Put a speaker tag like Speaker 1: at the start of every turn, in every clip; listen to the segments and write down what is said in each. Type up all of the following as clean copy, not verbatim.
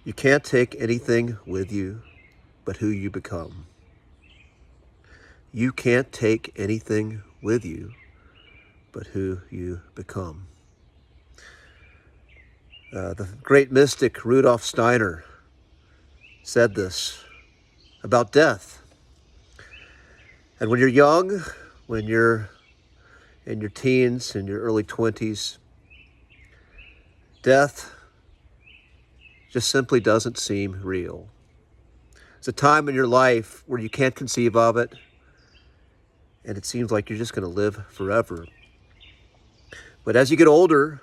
Speaker 1: You can't take anything with you but who you become. You can't take anything with you but who you become. The great mystic Rudolf Steiner said this about death. And when you're young, when you're in your teens, in your early 20s, death just simply doesn't seem real. It's a time in your life where you can't conceive of it, and it seems like you're just going to live forever. But as you get older,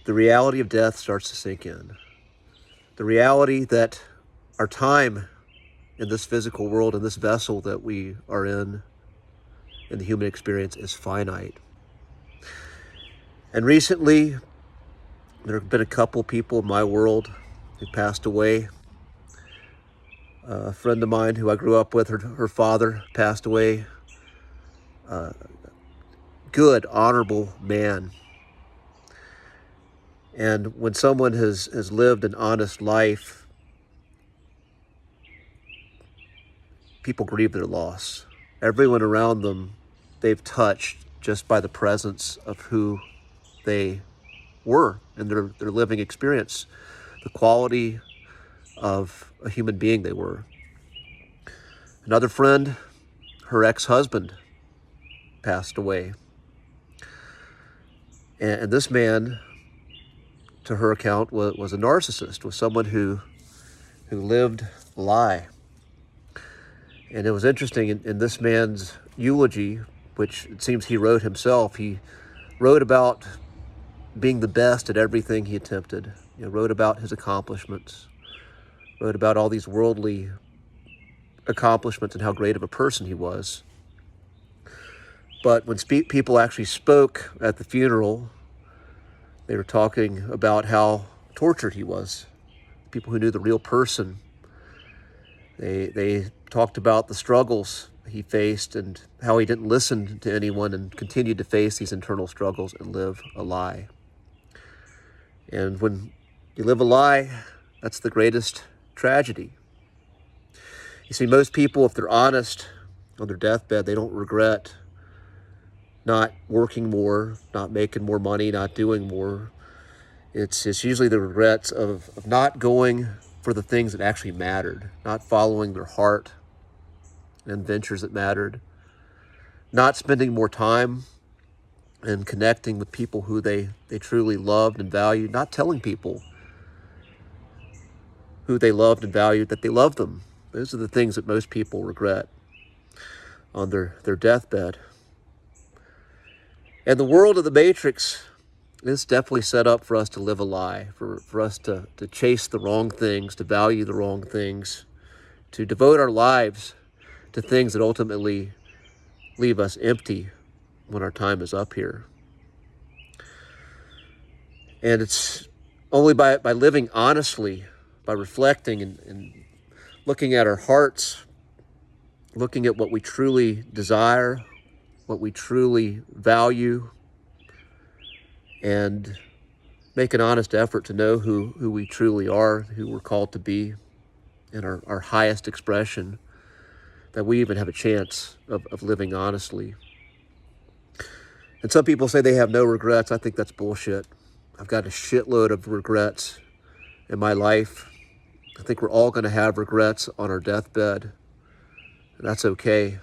Speaker 1: the reality of death starts to sink in. The reality that our time in this physical world, in this vessel that we are in the human experience, is finite. And recently, there have been a couple people in my world who passed away. A friend of mine who I grew up with, her father passed away. Good, honorable man. And when someone has lived an honest life, people grieve their loss. Everyone around them, they've touched just by the presence of who they were in their living experience, the quality of a human being they were. Another friend, her ex-husband passed away. And this man, to her account, was a narcissist, was someone who lived a lie. And it was interesting, in this man's eulogy, which it seems he wrote himself, he wrote about being the best at everything he attempted. Wrote about his accomplishments, wrote about all these worldly accomplishments and how great of a person he was. But when people actually spoke at the funeral, they were talking about how tortured he was. People who knew the real person, they talked about the struggles he faced and how he didn't listen to anyone and continued to face these internal struggles and live a lie. And when you live a lie, that's the greatest tragedy. You see, most people, if they're honest on their deathbed, they don't regret not working more, not making more money, not doing more. It's usually the regrets of not going for the things that actually mattered, not following their heart and ventures that mattered, not spending more time and connecting with people who they truly loved and valued, not telling people who they loved and valued that they loved them. Those are the things that most people regret on their deathbed. And the world of the Matrix is definitely set up for us to live a lie, for us to chase the wrong things, to value the wrong things, to devote our lives to things that ultimately leave us empty when our time is up here. And it's only by living honestly, by reflecting and looking at our hearts, looking at what we truly desire, what we truly value, and make an honest effort to know who we truly are, who we're called to be, in our highest expression, that we even have a chance of living honestly. And some people say they have no regrets. I think that's bullshit. I've got a shitload of regrets in my life. I think we're all going to have regrets on our deathbed, and that's okay.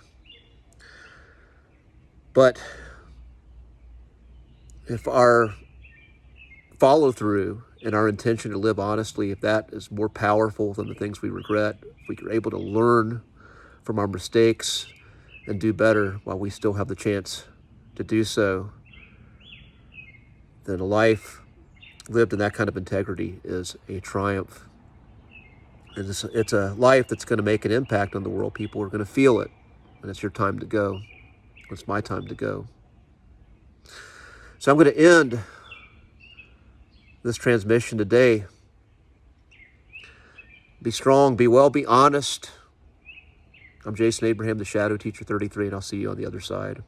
Speaker 1: But if our follow-through and our intention to live honestly, if that is more powerful than the things we regret, if we are able to learn from our mistakes and do better while we still have the chance to do so, then a life lived in that kind of integrity is a triumph. And it's a life that's going to make an impact on the world. People are going to feel it, and it's your time to go. It's my time to go. So I'm going to end this transmission today. Be strong, be well, be honest. I'm Jason Abraham, the Shadow Teacher 33, and I'll see you on the other side.